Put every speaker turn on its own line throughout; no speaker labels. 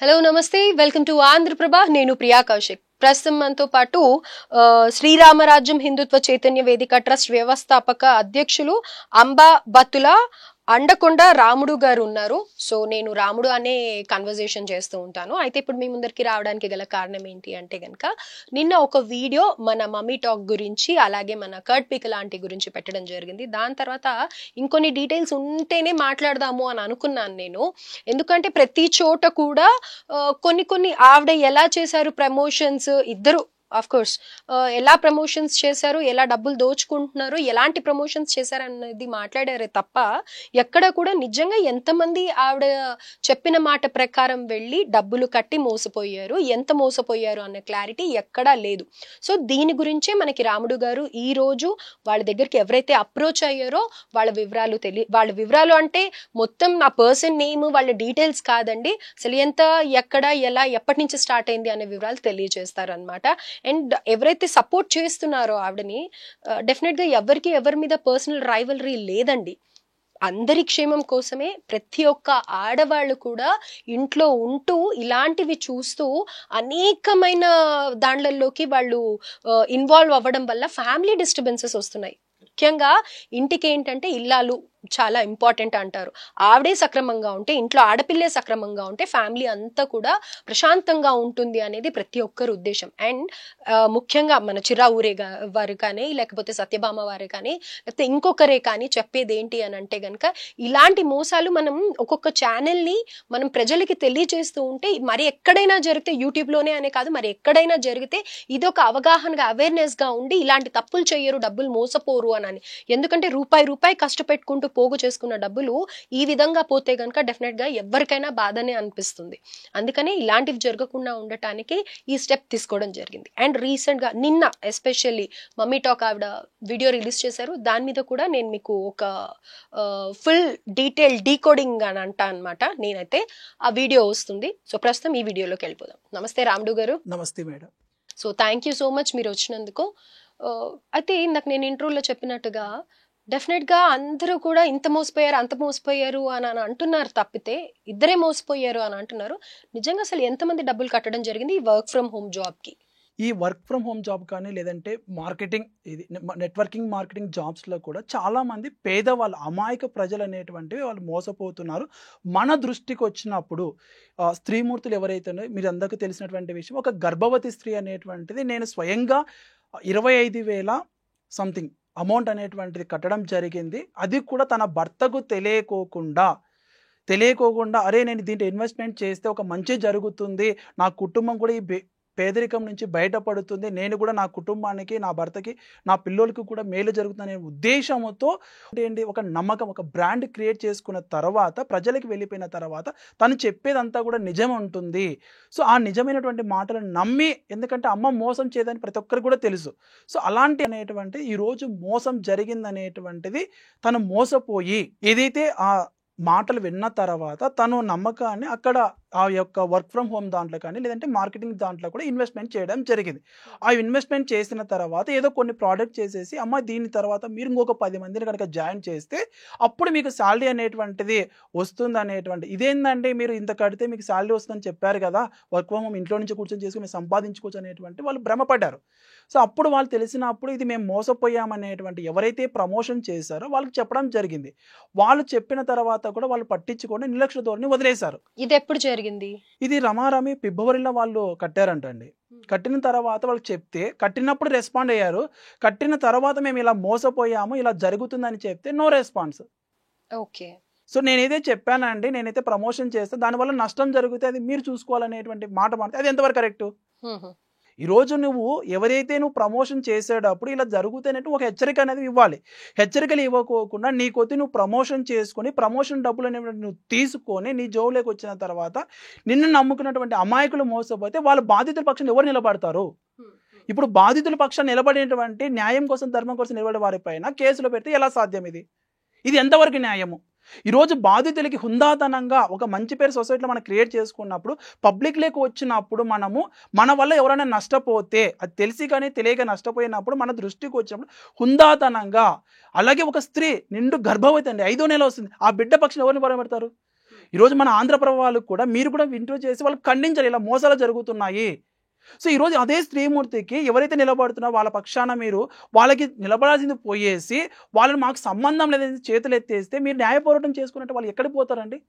Hello నమస్తే welcome to Andhraprabha నేను ప్రియా కౌశిక్ ప్రస్తుతం మనతో పాటు శ్రీరామరాజ్యం హిందుత్వ చైతన్య వేదిక ట్రస్ట్ వ్యవస్థాపక అధ్యక్షులు అంబా బతుల అండకొండ రాముడు గారు ఉన్నారు. సో నేను రాముడు అనే కన్వర్జేషన్ చేస్తూ ఉంటాను. అయితే ఇప్పుడు మీ ముందరికి రావడానికి గల కారణం ఏంటి అంటే గనక నిన్న ఒక వీడియో మన మమ్మీ టాక్ గురించి అలాగే మన కర్డ్ పికల్ ఆంటీ గురించి పెట్టడం జరిగింది. దాని తర్వాత ఇంకొన్ని డీటెయిల్స్ ఉంటేనే మాట్లాడదాము అని అనుకున్నాను నేను. ఎందుకంటే ప్రతి చోట కూడా కొన్ని ఆవిడ ఎలా చేశారు ప్రమోషన్స్, ఇద్దరు ఆఫ్ కోర్స్ ఎలా ప్రమోషన్స్ చేశారు, ఎలా డబ్బులు దోచుకుంటున్నారు, ఎలాంటి ప్రమోషన్స్ చేశారు అనేది మాట్లాడారే తప్ప ఎక్కడ కూడా నిజంగా ఎంతమంది ఆవిడ చెప్పిన మాట ప్రకారం వెళ్ళి డబ్బులు కట్టి మోసపోయారు, ఎంత మోసపోయారు అన్న క్లారిటీ ఎక్కడా లేదు. సో దీని గురించే మనకి రాముడు గారు ఈ రోజు వాళ్ళ దగ్గరికి ఎవరైతే అప్రోచ్ అయ్యారో వాళ్ళ వివరాలు అంటే మొత్తం ఆ పర్సన్ నేమ్ వాళ్ళ డీటెయిల్స్ కాదండి, అసలు ఎంత ఎక్కడ ఎలా ఎప్పటి నుంచి స్టార్ట్ అయింది అనే వివరాలు తెలియజేస్తారు అనమాట. అండ్ ఎవరైతే సపోర్ట్ చేస్తున్నారో ఆవిడని డెఫినెట్ గా ఎవరి మీద పర్సనల్ రైవలరీ లేదండి. అందరి క్షేమం కోసమే ప్రతి ఒక్క ఆడవాళ్ళు కూడా ఇంట్లో ఉంటూ ఇలాంటివి చూస్తూ అనేకమైన దాంట్లలోకి వాళ్ళు ఇన్వాల్వ్ అవ్వడం వల్ల ఫ్యామిలీ డిస్టర్బెన్సెస్ వస్తున్నాయి. ముఖ్యంగా ఇంటికి ఏంటంటే ఇల్లాలు చాలా ఇంపార్టెంట్ అంటారు. ఆవిడే సక్రమంగా ఉంటే, ఇంట్లో ఆడపిల్లే సక్రమంగా ఉంటే ఫ్యామిలీ అంతా కూడా ప్రశాంతంగా ఉంటుంది అనేది ప్రతి ఒక్కరి ఉద్దేశం. అండ్ ముఖ్యంగా మన చిరా ఊరే వారు కానీ లేకపోతే సత్యభామ వారే కానీ లేకపోతే ఇంకొకరే కానీ చెప్పేది ఏంటి అని అంటే గనక ఇలాంటి మోసాలు మనం ఒక్కొక్క ఛానల్ని మనం ప్రజలకి తెలియజేస్తూ ఉంటే మరి ఎక్కడైనా జరిగితే యూట్యూబ్లోనే అనే కాదు మరి ఎక్కడైనా జరిగితే ఇదొక అవగాహనగా అవేర్నెస్గా ఉండి ఇలాంటి తప్పులు చేయరు, డబ్బులు మోసపోరు అని. ఎందుకంటే రూపాయి కష్టపెట్టుకుంటూ పోగు చేసుకున్న డబ్బులు ఈ విధంగా పోతే గనక డెఫినెట్ గా ఎవరికైనా బాధనే అనిపిస్తుంది. అందుకని ఇలాంటివి జరగకుండా ఉండటానికి ఈ స్టెప్ తీసుకోవడం జరిగింది. అండ్ రీసెంట్ గా నిన్న ఎస్పెషల్లీ మమ్మీ టాక్ ఆవిడ వీడియో రిలీజ్ చేశారు. దాని మీద కూడా నేను మీకు ఒక ఫుల్ డీటెయిల్ డీకోడింగ్ అని అంటా అనమాట. నేనైతే ఆ వీడియో వస్తుంది. సో ప్రస్తుతం ఈ వీడియోలోకి వెళ్ళిపోదాం. నమస్తే రాముడు గారు.
నమస్తే madam.
So thank you so much మీరు వచ్చినందుకు. అయితే ఇందాక నేను ఇంట్రోలో చెప్పినట్టుగా డెఫినెట్ గా అందరూ కూడా ఇంత మోసపోయారు అంత మోసపోయారు అని అంటున్నారు తప్పితే ఇద్దరే మోసపోయారు అని అంటున్నారు. నిజంగా అసలు ఎంతమంది డబ్బులు కట్టడం జరిగింది ఈ వర్క్ ఫ్రమ్ హోమ్ జాబ్ కి?
ఈ వర్క్ ఫ్రమ్ హోమ్ జాబ్ కానీ లేదంటే మార్కెటింగ్ ఇది నెట్వర్కింగ్ మార్కెటింగ్ జాబ్స్లో కూడా చాలామంది పేదవాళ్ళు అమాయక ప్రజలు అనేటువంటివి వాళ్ళు మోసపోతున్నారు. మన దృష్టికి వచ్చినప్పుడు స్త్రీమూర్తులు ఎవరైతే మీరు అందరికీ తెలిసినటువంటి విషయం, ఒక గర్భవతి స్త్రీ అనేటువంటిది నేను స్వయంగా 25,000 సంథింగ్ అమౌంట్ అనేటువంటిది కట్టడం జరిగింది. అది కూడా తన భర్తకు తెలియకోకుండా అరే నేను దీంట్లో ఇన్వెస్ట్మెంట్ చేస్తే ఒక మంచి జరుగుతుంది, నా కుటుంబం కూడా ఈ పేదరికం నుంచి బయటపడుతుంది, నేను కూడా నా కుటుంబానికి నా భర్తకి నా పిల్లలకి కూడా మేలు జరుగుతుందనే ఉద్దేశంతో ఏంటి ఒక నమ్మకం ఒక బ్రాండ్ క్రియేట్ చేసుకున్న తర్వాత ప్రజలకు వెళ్ళిపోయిన తర్వాత తను చెప్పేదంతా కూడా నిజం ఉంటుంది. సో ఆ నిజమైనటువంటి మాటలను నమ్మి, ఎందుకంటే అమ్మ మోసం చేయదని ప్రతి ఒక్కరికి కూడా తెలుసు. సో అలాంటి అనేటువంటి ఈరోజు మోసం జరిగిందనేటువంటిది తను మోసపోయి ఏదైతే ఆ మాటలు విన్న తర్వాత తను నమ్మకాన్ని అక్కడ ఆ యొక్క వర్క్ ఫ్రమ్ హోమ్ దాంట్లో కానీ లేదంటే మార్కెటింగ్ దాంట్లో కూడా ఇన్వెస్ట్మెంట్ చేయడం జరిగింది. ఆ ఇన్వెస్ట్మెంట్ చేసిన తర్వాత ఏదో కొన్ని ప్రోడక్ట్ చేసేసి అమ్మ దీని తర్వాత మీరు ఇంకొక 10 మందిని కనుక జాయిన్ చేస్తే అప్పుడు మీకు శాలరీ అనేటువంటిది వస్తుంది అనేటువంటి, ఇదేంటంటే మీరు ఇంత కడితే మీకు శాలరీ వస్తుందని చెప్పారు కదా, వర్క్ ఫ్రమ్ హోమ్ ఇంట్లో నుంచి కూర్చొని చేసుకుని మీరు సంపాదించుకోవచ్చు అనేటువంటి వాళ్ళు భ్రమపడ్డారు. సో అప్పుడు వాళ్ళు తెలిసినప్పుడు ఇది మేము మోసపోయామనేటువంటి ఎవరైతే ప్రమోషన్ చేశారో వాళ్ళకి చెప్పడం జరిగింది. వాళ్ళు చెప్పిన తర్వాత కూడా వాళ్ళు పట్టించుకొని నిర్లక్ష్య ధోరణి వదిలేశారు.
ఇది ఎప్పుడు జరిగింది?
ఇది రమారమి ఫిబ్రవరిలో వాళ్ళు కట్టారంటండి. కట్టిన తర్వాత వాళ్ళకి చెప్తే కట్టినప్పుడు రెస్పాండ్ అయ్యారు, కట్టిన తర్వాత మేము ఇలా మోసపోయాము ఇలా జరుగుతుందని చెప్తే నో రెస్పాన్స్.
ఓకే.
సో నేనైతే చెప్పానండి, నేనైతే ప్రమోషన్ చేస్తే దానివల్ల నష్టం జరిగితే అది మీరు చూసుకోవాలనేటువంటి మాట మాట్లాడితే అది ఎంతవరకు కరెక్టు? ఈరోజు నువ్వు ఎవరైతే నువ్వు ప్రమోషన్ చేసేటప్పుడు ఇలా జరుగుతానంటే ఒక హెచ్చరిక అనేది ఇవ్వాలి. హెచ్చరికలు ఇవ్వకోకుండా నీ కొద్ది నువ్వు ప్రమోషన్ చేసుకొని ప్రమోషన్ డబ్బులు అనేవి నువ్వు తీసుకొని నీ జోబులోకి వచ్చిన తర్వాత నిన్ను నమ్ముకున్నటువంటి అమాయకులు మోసపోతే వాళ్ళ బాధితుల పక్షాన్ని ఎవరు నిలబడతారు? ఇప్పుడు బాధితుల పక్షాన్ని నిలబడేటువంటి న్యాయం కోసం ధర్మం కోసం నిలబడే వారిపైన కేసులు పెడితే ఎలా సాధ్యం? ఇది ఎంతవరకు న్యాయము? ఈరోజు బాధితులకి హుందాతనంగా ఒక మంచి పేరు సొసైటీలో మనం క్రియేట్ చేసుకున్నప్పుడు పబ్లిక్లోకి వచ్చినప్పుడు మనము మన వల్ల ఎవరైనా నష్టపోతే అది తెలిసి కానీ తెలియక నష్టపోయినప్పుడు మన దృష్టికి వచ్చినప్పుడు హుందాతనంగా, అలాగే ఒక స్త్రీ నిండు గర్భవతి అండి 5వ నెల వస్తుంది, ఆ బిడ్డ పక్షాన్ని ఎవరిని పడబెడతారు? ఈరోజు మన ఆంధ్రప్రభ వాళ్ళకు కూడా మీరు కూడా ఇంటర్వ్యూ చేసి వాళ్ళు ఖండించాలి, ఇలా మోసాలు జరుగుతున్నాయి. సో ఈరోజు అదే శ్రీమూర్తికి ఎవరైతే నిలబడుతున్నారో వాళ్ళ పక్షాన మీరు వాళ్ళకి నిలబడాల్సింది పోయేసి వాళ్ళని మాకు సంబంధం లేదని చేతులు ఎత్తేస్తే మీరు న్యాయ పోరాటం చేసుకున్నట్టు వాళ్ళు ఎక్కడికి పోతారండి?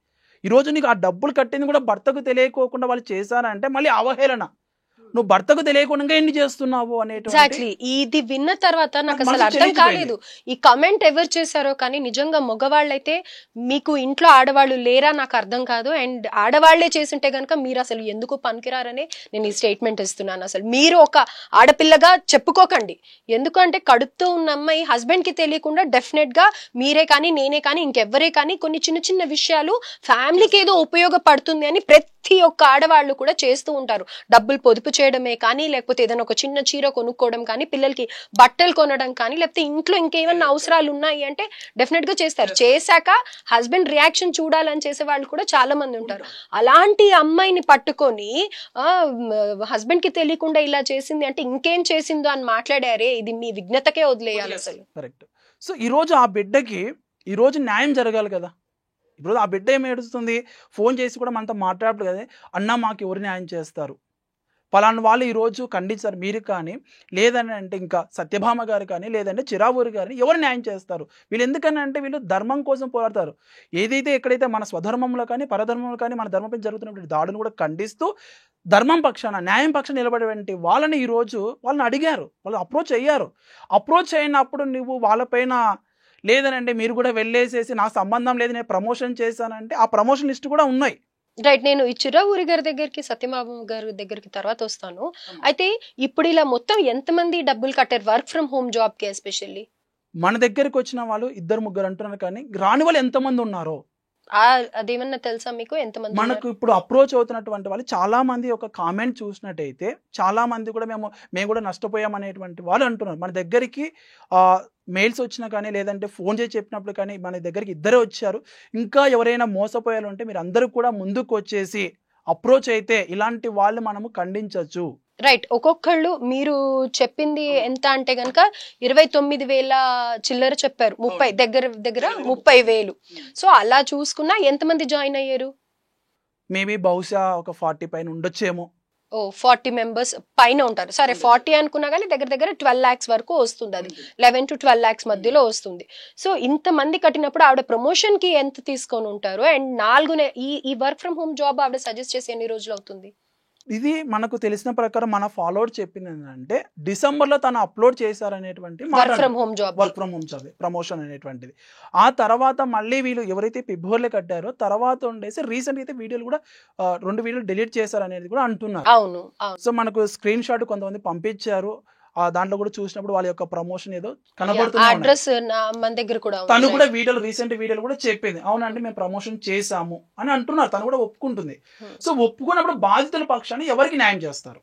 ఈరోజు నీకు ఆ డబ్బులు కట్టింది కూడా భర్తకు తెలియకోకుండా వాళ్ళు చేశారంటే మళ్ళీ అవహేళన. నువ్వు భర్తకు తెలియకుండా ఎన్ని చేస్తున్నావు
ఎగ్జాక్ట్లీ. ఇది విన్న తర్వాత నాకు అసలు అర్థం కాలేదు ఈ కమెంట్ ఎవరు చేశారో, కానీ నిజంగా మగవాళ్ళైతే మీకు ఇంట్లో ఆడవాళ్ళు లేరా నాకు అర్థం కాదు. అండ్ ఆడవాళ్లే చేస్తుంటే గనక మీరు అసలు ఎందుకు పనికిరారని నేను ఈ స్టేట్మెంట్ ఇస్తున్నాను. అసలు మీరు ఒక ఆడపిల్లగా చెప్పుకోకండి. ఎందుకంటే కడుపుతూ ఉన్న అమ్మాయి హస్బెండ్ కి తెలియకుండా డెఫినెట్ గా మీరే కానీ నేనే కానీ ఇంకెవ్వరే కానీ కొన్ని చిన్న చిన్న విషయాలు ఫ్యామిలీకి ఏదో ఉపయోగపడుతుంది అని ప్రతి ఒక్క ఆడవాళ్ళు కూడా చేస్తూ ఉంటారు. డబ్బులు పొదుపు చేయడమే కానీ, లేకపోతే ఏదైనా ఒక చిన్న చీర కొనుక్కోవడం కానీ, పిల్లలకి బట్టలు కొనడం కానీ, లేకపోతే ఇంట్లో ఇంకేమన్నా అవసరాలు ఉన్నాయి అంటే డెఫినెట్ గా చేస్తారు. చేశాక హస్బెండ్ రియాక్షన్ చూడాలని చేసే వాళ్ళు కూడా చాలా మంది ఉంటారు. అలాంటి అమ్మాయిని పట్టుకొని హస్బెండ్ కి తెలియకుండా ఇలా చేసింది అంటే ఇంకేం చేసిందో అని మాట్లాడారే, ఇది మీ విఘ్నతకే వదిలేయాలి అసలు.
కరెక్ట్. సో ఈరోజు ఆ బిడ్డకి ఈరోజు న్యాయం జరగాలి కదా. ఇప్పుడు ఆ బిడ్డ ఏమి ఏడుస్తుంది, ఫోన్ చేసి కూడా మనతో మాట్లాడదు కదా, అన్న మాకు ఎవరు న్యాయం చేస్తారు, పలానా వాళ్ళు ఈరోజు ఖండించారు మీరు కానీ, లేదని అంటే ఇంకా సత్యభామ గారు కానీ, లేదంటే చిరావూరి గారిని ఎవరు న్యాయం చేస్తారు? వీళ్ళు ఎందుకని అంటే వీళ్ళు ధర్మం కోసం పోరాడతారు. ఏదైతే ఎక్కడైతే మన స్వధర్మంలో కానీ పరధర్మంలో కానీ మన ధర్మంపై జరుగుతున్నటువంటి దాడును కూడా ఖండిస్తూ ధర్మం పక్షాన న్యాయం పక్షాన నిలబడేటువంటి వాళ్ళని ఈరోజు వాళ్ళని అడిగారు, వాళ్ళు అప్రోచ్ అయ్యారు. అప్రోచ్ అయినప్పుడు నువ్వు వాళ్ళపైన లేదనంటే మీరు కూడా వెళ్ళేసేసి నాకు సంబంధం లేదు నేను ప్రమోషన్ చేశానంటే ఆ ప్రమోషన్ లిస్ట్ కూడా ఉన్నాయి.
రైట్. నేను ఈ చిరావూరి గారి దగ్గరికి సత్యబాబు గారి దగ్గరికి తర్వాత వస్తాను. అయితే ఇప్పుడు ఇలా మొత్తం ఎంతమంది డబ్బులు కట్టారు వర్క్ ఫ్రమ్ హోమ్ జాబ్ కి? ఎస్పెషల్లీ
మన దగ్గరికి వచ్చిన వాళ్ళు 2-3 అంటున్నారు, కానీ రాని వాళ్ళు ఎంతమంది ఉన్నారో
అదేమన్నా తెలుసా మీకు? ఎంతమంది
మనకు ఇప్పుడు అప్రోచ్ అవుతున్నటువంటి వాళ్ళు చాలా మంది ఒక కామెంట్ చూసినట్టయితే చాలా మంది కూడా మేము కూడా నష్టపోయాం అనేటువంటి వాళ్ళు అంటున్నారు. మన దగ్గరికి మెయిల్స్ వచ్చినా కానీ లేదంటే ఫోన్ చేసి చెప్పినప్పుడు కానీ మన దగ్గరికి ఇద్దరే వచ్చారు. ఇంకా ఎవరైనా మోసపోయారు అంటే మీరు అందరూ కూడా ముందుకు వచ్చేసి అప్రోచ్ అయితే ఇలాంటి వాళ్ళు మనము ఖండించవచ్చు.
రైట్. ఒక్కొక్కళ్ళు మీరు చెప్పింది ఎంత అంటే గనక 29,000 చిల్లర చెప్పారు, 30 దగ్గర 30,000. సో అలా చూసుకున్నా ఎంతమంది జాయిన్ అయ్యారు?
మేబీ బహుశా ఒక 40 పైన ఉండొచ్చేమో.
40 మెంబర్స్ పైన ఉంటారు. సరే 40 అనుకున్నా కానీ దగ్గర 12 lakhs వరకు వస్తుంది. అది 11 to 12 lakhs మధ్యలో వస్తుంది. సో ఇంతమంది కట్టినప్పుడు ఆవిడ ప్రమోషన్ కి ఎంత తీసుకొని ఉంటారు? అండ్ ఈ వర్క్ ఫ్రమ్ హోమ్ జాబ్ ఆవిడ సజెస్ట్ చేసి ఎన్ని రోజులు అవుతుంది?
ఇది మనకు తెలిసిన ప్రకారం మన ఫాలోవర్ చెప్పింది ఏంటంటే డిసెంబర్లో తను అప్లోడ్ చేశారనేటువంటి
work from home job
promotion అనేటువంటిది. ఆ తర్వాత మళ్ళీ వీళ్ళు ఎవరైతే ఫిబ్రవరిలో కట్టారో తర్వాత ఉండేసి రీసెంట్ అయితే వీడియోలు కూడా 2 వీడియోలు డిలీట్ చేశారు అనేది కూడా అంటున్నారు.
అవును.
సో మనకు స్క్రీన్ షాట్ కొంతమంది పంపించారు, దాంట్లో కూడా చూసినప్పుడు వాళ్ళ యొక్క ప్రమోషన్ ఏదో కనబడుతుంది.
అడ్రస్ మన దగ్గర కూడా
తను కూడా రీసెంట్ వీడియోలు కూడా చెప్పింది, అవునంటే మేము ప్రమోషన్ చేసాము అని అంటున్నారు. తను కూడా ఒప్పుకుంటుంది. సో ఒప్పుకున్నప్పుడు బాధితుల పక్షాన్ని ఎవరికి న్యాయం చేస్తారు?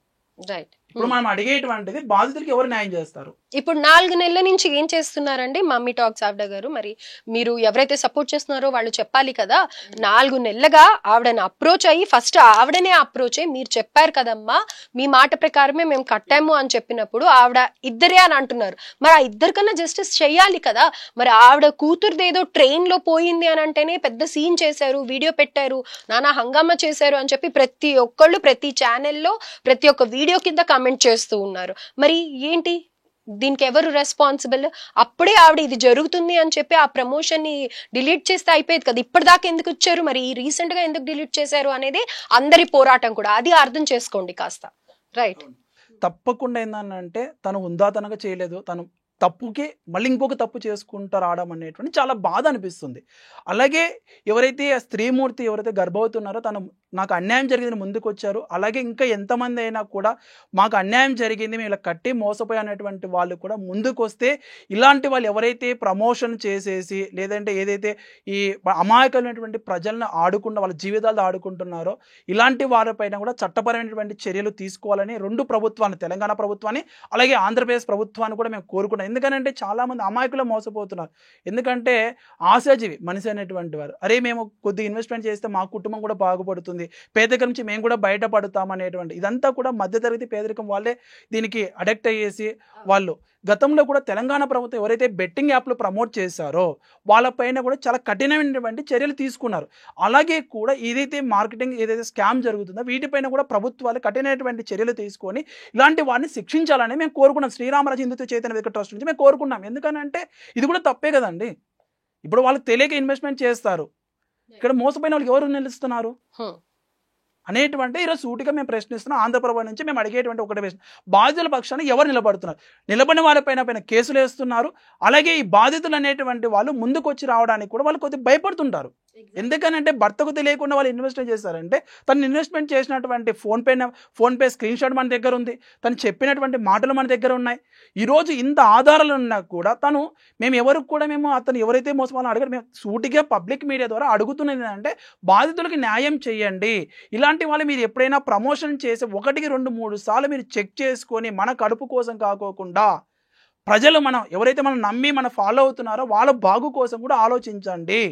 రైట్.
ఇప్పుడు మనం అడిగేటువంటిది బాధితులకి ఎవరు న్యాయం చేస్తారు?
ఇప్పుడు 4 నెలల నుంచి ఏం చేస్తున్నారండి మమ్మీ టాక్స్ ఆవిడ గారు? మరి మీరు ఎవరైతే సపోర్ట్ చేస్తున్నారో వాళ్ళు చెప్పాలి కదా. 4 నెలలుగా ఆవిడని అప్రోచ్ అయ్యి ఫస్ట్ ఆవిడనే అప్రోచ్ అయ్యి మీరు చెప్పారు కదమ్మా మీ మాట ప్రకారమే మేము కట్టాము అని చెప్పినప్పుడు ఆవిడ ఇద్దరే అని అంటున్నారు. మరి ఆ ఇద్దరికన్నా జస్టిస్ చెయ్యాలి కదా. మరి ఆవిడ కూతురుది ఏదో ట్రైన్ లో పోయింది అని అంటేనే పెద్ద సీన్ చేశారు, వీడియో పెట్టారు, నానా హంగామా చేశారు అని చెప్పి ప్రతి ఒక్కళ్ళు ప్రతి ఛానల్లో ప్రతి ఒక్క వీడియో కింద కామెంట్ చేస్తూ ఉన్నారు. మరి ఏంటి దీనికి ఎవరు రెస్పాన్సిబుల్? అప్పుడే ఆవిడ ఇది జరుగుతుంది అని చెప్పి ఆ ప్రమోషన్ ని డిలీట్ చేస్తే అయిపోయేది కదా. ఇప్పటిదాకా ఎందుకు ఇచ్చారు, మరి రీసెంట్ గా ఎందుకు డిలీట్ చేశారు అనేది అందరి పోరాటం కూడా. అది అర్థం చేసుకోండి కాస్త. రైట్.
తప్పకుండా ఏంటంటే తను హుందాతనంగా చేయలేదు, తను తప్పుకి మళ్ళీ ఇంకొక తప్పు చేసుకుంటూ రావడం అనేటువంటి చాలా బాధ అనిపిస్తుంది. అలాగే ఎవరైతే ఆ స్త్రీమూర్తి ఎవరైతే గర్భవతి ఉన్నారో తను నాకు అన్యాయం జరిగింది ముందుకు వచ్చారు. అలాగే ఇంకా ఎంతమంది అయినా కూడా మాకు అన్యాయం జరిగింది మేము ఇలా కట్టి మోసపోయినటువంటి వాళ్ళు కూడా ముందుకు వస్తే ఇలాంటి వాళ్ళు ఎవరైతే ప్రమోషన్ చేసేసి లేదంటే ఏదైతే ఈ అమాయకమైనటువంటి ప్రజలను ఆడుకుంటూ వాళ్ళ జీవితాలు ఆడుకుంటున్నారో ఇలాంటి వారిపైన కూడా చట్టపరమైనటువంటి చర్యలు తీసుకోవాలని 2 ప్రభుత్వాన్ని, తెలంగాణ ప్రభుత్వాన్ని అలాగే ఆంధ్రప్రదేశ్ ప్రభుత్వాన్ని కూడా మేము కోరుకుంటాం. ఎందుకంటే చాలామంది అమాయకులు మోసపోతున్నారు. ఎందుకంటే ఆశాజీవి మనిషి అనేటువంటి వారు, అరే మేము కొద్దిగా ఇన్వెస్ట్మెంట్ చేస్తే మా కుటుంబం కూడా బాగుపడుతుంది, అవుతుంది, పేదరికం నుంచి మేము కూడా బయటపడతాం అనేటువంటి ఇదంతా కూడా మధ్యతరగతి పేదరికం వాళ్ళే దీనికి అడెక్ట్ అయ్యేసి వాళ్ళు గతంలో కూడా తెలంగాణ ప్రభుత్వం ఎవరైతే బెట్టింగ్ యాప్లు ప్రమోట్ చేశారో వాళ్ళపైన కూడా చాలా కఠినమైనటువంటి చర్యలు తీసుకున్నారు. అలాగే కూడా ఏదైతే మార్కెటింగ్ ఏదైతే స్కామ్ జరుగుతుందో వీటిపైన కూడా ప్రభుత్వాలు కఠినమైనటువంటి చర్యలు తీసుకొని ఇలాంటి వారిని శిక్షించాలని మేము కోరుకున్నాం. శ్రీరామరాజు హిందుత్వ చైతన్య వేదిక ట్రస్ట్ నుంచి మేము కోరుకున్నాం. ఎందుకనంటే ఇది కూడా తప్పే కదండి. ఇప్పుడు వాళ్ళకి తెలియక ఇన్వెస్ట్మెంట్ చేస్తారు, ఇక్కడ మోసపోయిన వాళ్ళకి ఎవరు నిలుస్తున్నారు అనేటువంటి ఈరోజు సూటిగా మేము ప్రశ్నిస్తున్నాం. ఆంధ్రప్రభ నుంచి మేము అడిగేటువంటి ఒకటి ప్రశ్న, బాధితుల పక్షాన ఎవరు నిలబడుతున్నారు? నిలబడిన వాళ్ళపైన కేసులు వేస్తున్నారు. అలాగే ఈ బాధితులు అనేటువంటి వాళ్ళు ముందుకు వచ్చి రావడానికి కూడా వాళ్ళు కొద్దిగా భయపడుతుంటారు. ఎందుకనంటే భర్తకు తెలియకుండా వాళ్ళు ఇన్వెస్ట్మెంట్ చేస్తారంటే తను ఇన్వెస్ట్మెంట్ చేసినటువంటి ఫోన్పే స్క్రీన్ షాట్ మన దగ్గర ఉంది, తను చెప్పినటువంటి మాటలు మన దగ్గర ఉన్నాయి. ఈరోజు ఇంత ఆధారాలు ఉన్నా కూడా తను మేము అతను ఎవరైతే మోసపోవాలని అడగరు. మేము సూటిగా పబ్లిక్ మీడియా ద్వారా అడుగుతున్నది ఏంటంటే బాధితులకి న్యాయం చేయండి. ఇలాంటి వాళ్ళు మీరు ఎప్పుడైనా ప్రమోషన్ చేసి 1, 2, 3 సార్లు మీరు చెక్ చేసుకొని మన కడుపు కోసం కాకోకుండా ప్రజలు ఎవరైతే మనం నమ్మి ఫాలో అవుతున్నారో వాళ్ళ బాగు కోసం కూడా ఆలోచించండి.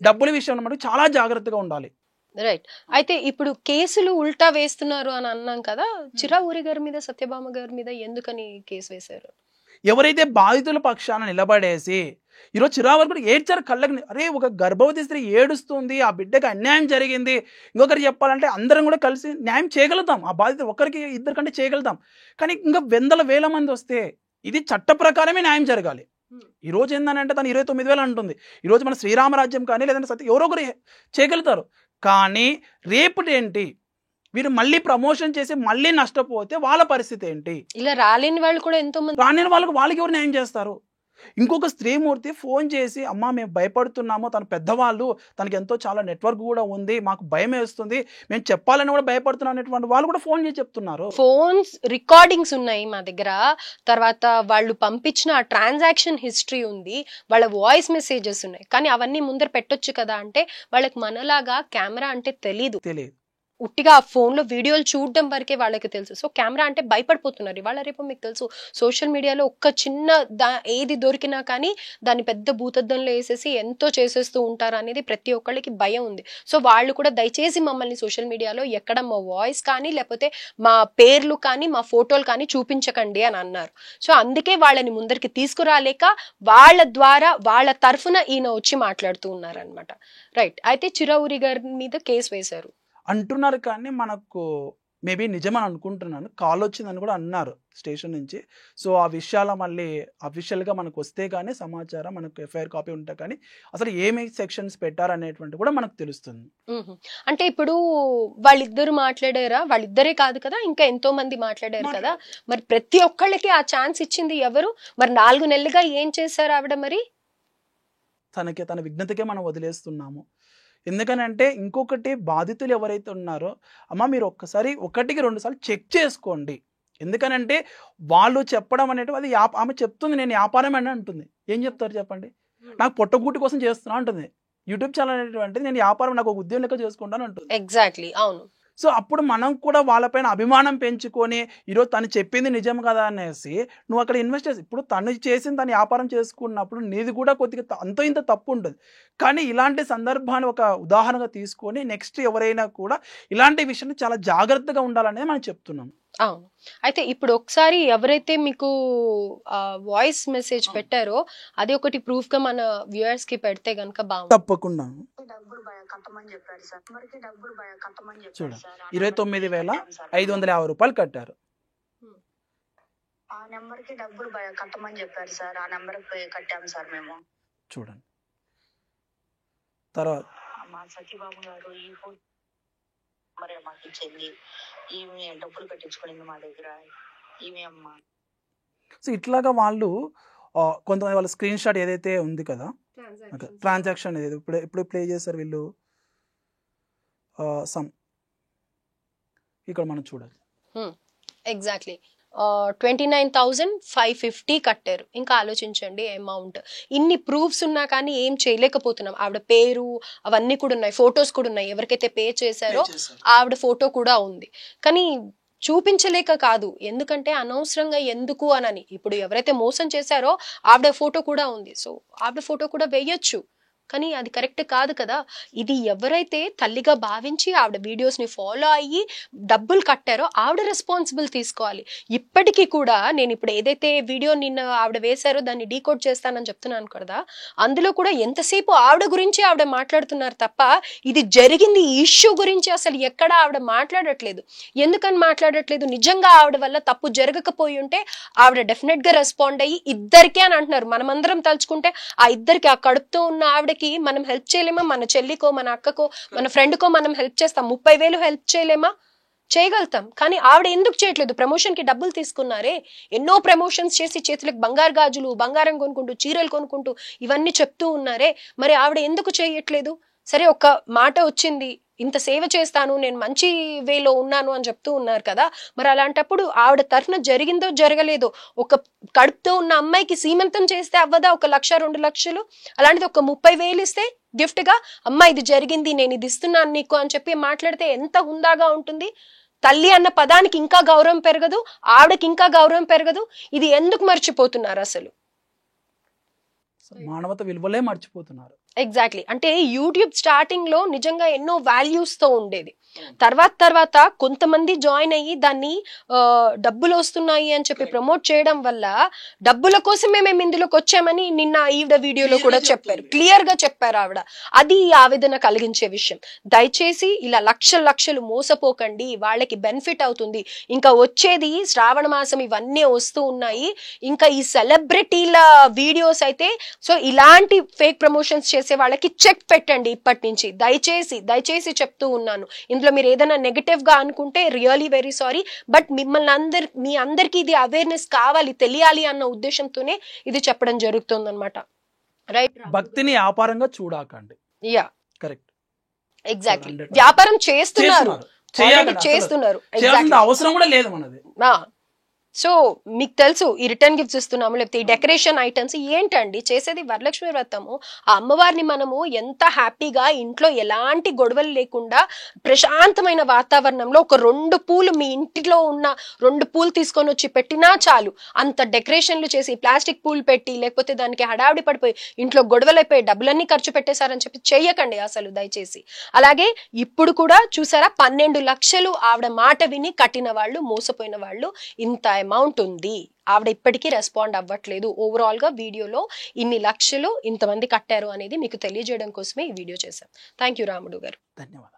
డబ్బుల విషయంలో మనకు చాలా జాగ్రత్తగా ఉండాలి.
రైట్. అయితే ఇప్పుడు కేసులు ఉల్టా వేస్తున్నారు అని అన్నాం కదా, చిరావురి గారి మీద సత్యభామ గారి మీద ఎందుకని కేసు వేశారు?
ఎవరైతే బాధితుల పక్షాన నిలబడేసి ఈరోజు చిరావరి కూడా ఏడ్చారు కళ్ళకి. అరే ఒక గర్భవతి స్త్రీ ఏడుస్తుంది, ఆ బిడ్డకి అన్యాయం జరిగింది. ఇంకొకరు చెప్పాలంటే అందరం కూడా కలిసి న్యాయం చేయగలుగుతాం, ఆ బాధితులు ఒకరికి ఇద్దరు కంటే చేయగలుగుతాం. కానీ ఇంకా 100,000 మంది వస్తే ఇది చట్ట ప్రకారమే న్యాయం జరగాలి. ఈరోజు ఏంటంటే తను 29,000 అంటుంది. ఈరోజు మన శ్రీరామరాజ్యం కానీ లేదంటే సత్య ఎవరో ఒకరు చేయగలుగుతారు. కానీ రేపటి ఏంటి, వీరు మళ్ళీ ప్రమోషన్ చేసి మళ్ళీ నష్టపోతే వాళ్ళ పరిస్థితి ఏంటి?
ఇలా రాలేని వాళ్ళు కూడా ఎంతో మంది,
రాలేని వాళ్ళకి ఎవరు న్యాయం చేస్తారు? ఇంకొక స్త్రీమూర్తి ఫోన్ చేసి అమ్మ మేము భయపడుతున్నాము, తన పెద్దవాళ్ళు, తనకి ఎంతో చాలా నెట్వర్క్ కూడా ఉంది, మాకు భయం వేస్తుంది, మేము చెప్పాలని కూడా భయపడుతున్నాం అనేటువంటి వాళ్ళు కూడా ఫోన్ చేసి చెప్తున్నారు.
ఫోన్స్ రికార్డింగ్స్ ఉన్నాయి మా దగ్గర, తర్వాత వాళ్ళు పంపించిన ట్రాన్సాక్షన్ హిస్టరీ ఉంది, వాళ్ళ వాయిస్ మెసేజెస్ ఉన్నాయి. కానీ అవన్నీ ముందర పెట్టొచ్చు కదా అంటే వాళ్ళకి మనలాగా కెమెరా అంటే తెలియదు. ఉట్టిగా ఆ ఫోన్ లో వీడియోలు చూడడం వరకే వాళ్ళకి తెలుసు. సో కెమెరా అంటే భయపడిపోతున్నారు. ఇవాళ రేపు మీకు తెలుసు సోషల్ మీడియాలో ఒక్క చిన్న ఏది దొరికినా కానీ దాన్ని పెద్ద భూతద్దంలో వేసేసి ఎంతో చేసేస్తూ ఉంటారు అనేది ప్రతి ఒక్కళ్ళకి భయం ఉంది. సో వాళ్ళు కూడా దయచేసి మమ్మల్ని సోషల్ మీడియాలో ఎక్కడ మా వాయిస్ కానీ లేకపోతే మా పేర్లు కానీ మా ఫోటోలు కానీ చూపించకండి అని అన్నారు. సో అందుకే వాళ్ళని ముందరికి తీసుకురాలేక వాళ్ళ ద్వారా వాళ్ళ తరఫున ఈయన వచ్చి మాట్లాడుతూ ఉన్నారు అనమాట. రైట్. అయితే చిరావురి గారి మీద కేసు వేశారు
అంటున్నారు, కానీ మనకు మేబీ నిజమని అనుకుంటున్నాను. కాల్ వచ్చిందని కూడా అన్నారు స్టేషన్ నుంచి. సో ఆ విషయాల మళ్ళీ అఫీషియల్గా మనకు వస్తే కానీ సమాచారం, మనకు ఎఫ్ఐఆర్ కాపీ ఉంటే కానీ అసలు ఏమి సెక్షన్స్ పెట్టారనేటువంటి కూడా మనకు తెలుస్తుంది.
అంటే ఇప్పుడు వాళ్ళిద్దరు మాట్లాడారా? వాళ్ళిద్దరే కాదు కదా, ఇంకా ఎంతో మంది మాట్లాడారు కదా. మరి ప్రతి ఒక్కళ్ళకి ఆ ఛాన్స్ ఇచ్చింది ఎవరు? మరి 4 నెలలుగా ఏం చేశారు ఆవిడ? మరి
తన విజ్ఞతకే మనం వదిలేస్తున్నాము. ఎందుకనంటే ఇంకొకటి, బాధితులు ఎవరైతే ఉన్నారో అమ్మ మీరు ఒక్కసారి 1, 2 సార్లు చెక్ చేసుకోండి. ఎందుకనంటే వాళ్ళు చెప్పడం అనేటివి అది ఆమె చెప్తుంది నేను వ్యాపారం అని అంటుంది. ఏం చెప్తారు చెప్పండి? నాకు పొట్టగూటి కోసం చేస్తున్నా అంటుంది. యూట్యూబ్ ఛానల్ అనేటువంటిది నేను వ్యాపారం, నాకు ఒక ఉద్యోగం లెక్క చేసుకుంటాను అంటుంది.
ఎగ్జాక్ట్లీ, అవును.
సో అప్పుడు మనం కూడా వాళ్ళపైన అభిమానం పెంచుకొని ఈరోజు తను చెప్పింది నిజం కదా అనేసి నువ్వు అక్కడ ఇన్వెస్ట్ చేసి, ఇప్పుడు తను చేసింది తను వ్యాపారం చేసుకున్నప్పుడు నీది కూడా కొద్దిగా అంతో ఇంత తప్పు ఉంటుంది. కానీ ఇలాంటి సందర్భాన్ని ఒక ఉదాహరణగా తీసుకొని నెక్స్ట్ ఎవరైనా కూడా ఇలాంటి విషయాన్ని చాలా జాగ్రత్తగా ఉండాలనేది మనం చెప్తున్నాం.
అవును. అయితే ఇప్పుడు ఒకసారి ఎవరైతే మీకు వాయిస్ మెసేజ్ పెట్టారో అది ఒకటి ప్రూఫ్ గా మన వ్యూయర్స్ కి పెడితే గనుక బాగుంటుంది.
తప్పకుండా. చూడండి, 29,550 రూపాయలు కట్టారు.
ఆ నెంబర్ కి డబ్బులు కట్టమని చెప్పారు సార్. ఆ నెంబర్ కట్టాము సార్ మేము.
చూడండి తర్వాత
మా సత్యబాబు గారు ఈ మరి మాకు ఇచ్చింది, ఈమె డబ్బులు కట్టించుకునింది మా దగ్గర ఈమె అమ్మ.
సో ఇట్లాగా వాళ్ళు కొంతమంది వాళ్ళ స్క్రీన్ షాట్ ఏదైతే ఉంది కదా ట్రాన్సాక్షన్ ఏదైతే ఇప్పుడు ప్లే చేస్తారు వీళ్ళు సమ్ ఇక్కడ మనం చూడాలి.
ఎగ్జాక్ట్లీ 29,550 కట్టారు. ఇంకా ఆలోచించండి అమౌంట్. ఇన్ని ప్రూఫ్స్ ఉన్నా కానీ ఏం చేయలేకపోతున్నాం. ఆవిడ పేరు అవన్నీ కూడా ఉన్నాయి, ఫొటోస్ కూడా ఉన్నాయి. ఎవరికైతే పే చేశారో ఆవిడ ఫోటో కూడా ఉంది. కానీ చూపించలేక కాదు, ఎందుకంటే అనవసరంగా ఎందుకు అనని. ఇప్పుడు ఎవరైతే మోసం చేశారో ఆవిడ ఫోటో కూడా ఉంది. సో ఆవిడ ఫోటో కూడా వేయొచ్చు, కానీ అది కరెక్ట్ కాదు కదా. ఇది ఎవరైతే తల్లిగా భావించి ఆవిడ వీడియోస్ ని ఫాలో అయ్యి డబ్బులు కట్టారో ఆవిడ రెస్పాన్సిబుల్ తీసుకోవాలి. ఇప్పటికీ కూడా నేను ఇప్పుడు ఏదైతే వీడియో నిన్న ఆవిడ వేశారో దాన్ని డీకోడ్ చేస్తానని చెప్తున్నాను కదా, అందులో కూడా ఎంతసేపు ఆవిడ గురించి ఆవిడ మాట్లాడుతున్నారు తప్ప ఇది జరిగింది ఈ ఇష్యూ గురించి అసలు ఎక్కడ ఆవిడ మాట్లాడట్లేదు. ఎందుకని మాట్లాడట్లేదు? నిజంగా ఆవిడ వల్ల తప్పు జరగకపోయి ఉంటే ఆవిడ డెఫినెట్ గా రెస్పాండ్ అయ్యి ఇద్దరికే అని అంటున్నారు. మనమందరం తలుచుకుంటే ఆ ఇద్దరికి, ఆ కడుపుతో ఉన్న ఆవిడకి మనం హెల్ప్ చేయలేమా? మన చెల్లికో, మన అక్కకో, మన ఫ్రెండ్ కో మనం హెల్ప్ చేస్తాం. 30,000 హెల్ప్ చేయలేమా? చేయగలుగుతాం. కానీ ఆవిడ ఎందుకు చేయట్లేదు? ప్రమోషన్ కి డబ్బులు తీసుకున్నారే, ఎన్నో ప్రమోషన్స్ చేసి చేతులకు బంగారు గాజులు, బంగారం కొనుక్కుంటూ, చీరలు కొనుక్కుంటూ ఇవన్నీ చెప్తూ ఉన్నారే, మరి ఆవిడ ఎందుకు చేయట్లేదు? సరే, ఒక మాట వచ్చింది, ఇంత సేవ చేస్తాను, నేను మంచి వేలో ఉన్నాను అని చెప్తూ ఉన్నారు కదా, మరి అలాంటప్పుడు ఆవిడ తరఫున జరిగిందో జరగలేదో, ఒక కడుపుతో ఉన్న అమ్మాయికి సీమంతం చేస్తే అవ్వదా 1 లక్ష 2 లక్షలు? అలాంటిది ఒక 30,000 ఇస్తే గిఫ్ట్ గా, అమ్మ ఇది జరిగింది, నేను ఇది ఇస్తున్నాను నీకు అని చెప్పి మాట్లాడితే ఎంత హుందాగా ఉంటుంది. తల్లి అన్న పదానికి ఇంకా గౌరవం పెరగదు, ఆవిడకి ఇంకా గౌరవం పెరగదు. ఇది ఎందుకు మర్చిపోతున్నారు అసలు?
మానవత విలువలే మర్చిపోతున్నారు.
ఎగ్జాక్ట్లీ. అంటే యూట్యూబ్ స్టార్టింగ్ లో నిజంగా ఎన్నో వాల్యూస్ తో ఉండేది. తర్వాత కొంతమంది జాయిన్ అయ్యి దాన్ని డబ్బులు వస్తున్నాయి అని చెప్పి ప్రమోట్ చేయడం వల్ల డబ్బుల కోసమే మేము ఇందులోకి వచ్చామని నిన్న ఈవిడ వీడియోలో కూడా చెప్పారు, క్లియర్ గా చెప్పారు ఆవిడ. అది ఆవేదన కలిగించే విషయం. దయచేసి ఇలా లక్షలు మోసపోకండి, వాళ్ళకి బెనిఫిట్ అవుతుంది. ఇంకా వచ్చేది శ్రావణ మాసం, ఇవన్నీ వస్తూ ఉన్నాయి. ఇంకా ఈ సెలబ్రిటీల వీడియోస్ అయితే, సో ఇలాంటి ఫేక్ ప్రమోషన్స్ చేసే వాళ్ళకి చెక్ పెట్టండి ఇప్పటి నుంచి. దయచేసి చెప్తూ ఉన్నాను. ఇందులో మీరు ఏదైనా నెగటివ్ గా అనుకుంటే రియలీ వెరీ సారీ. బట్ మీ అందరికి ఇది అవేర్నెస్ కావాలి, తెలియాలి అన్న ఉద్దేశంతోనే ఇది చెప్పడం జరుగుతుంది అనమాట. రైట్.
భక్తిని వ్యాపారంగా చూడకండి.
Yeah,
correct,
exactly. వ్యాపారం చేస్తున్నారు.
అవసరం కూడా లేదు మనది.
సో మీకు తెలుసు, ఈ రిటర్న్ గిఫ్ట్స్ ఇస్తున్నాము, లేకపోతే ఈ డెకరేషన్ ఐటమ్స్ ఏంటండి చేసేది? వరలక్ష్మి వ్రతము. ఆ అమ్మవారిని మనము ఎంత హ్యాపీగా ఇంట్లో ఎలాంటి గొడవలు లేకుండా ప్రశాంతమైన వాతావరణంలో ఒక 2 పూలు, మీ ఇంటిలో ఉన్న 2 పూలు తీసుకొని వచ్చి పెట్టినా చాలు. అంత డెకరేషన్లు చేసి ప్లాస్టిక్ పూలు పెట్టి, లేకపోతే దానికి హడావిడి పడిపోయి ఇంట్లో గొడవలు అయిపోయి డబ్బులన్నీ ఖర్చు పెట్టేశారని చెప్పి చెయ్యకండి అసలు, దయచేసి. అలాగే ఇప్పుడు కూడా చూసారా, 12 లక్షలు ఆవిడ మాట విని కట్టిన వాళ్ళు, మోసపోయిన వాళ్ళు ఇంత అమౌంట్ ఉంది. ఆవిడ ఇప్పటికీ రెస్పాండ్ అవ్వట్లేదు. ఓవరాల్ గా వీడియోలో ఇన్ని లక్షలు ఇంతమంది కట్టారు అనేది మీకు తెలియజేయడం కోసమే ఈ వీడియో చేశాం. థ్యాంక్ యూ రాముడు గారు.
ధన్యవాదాలు.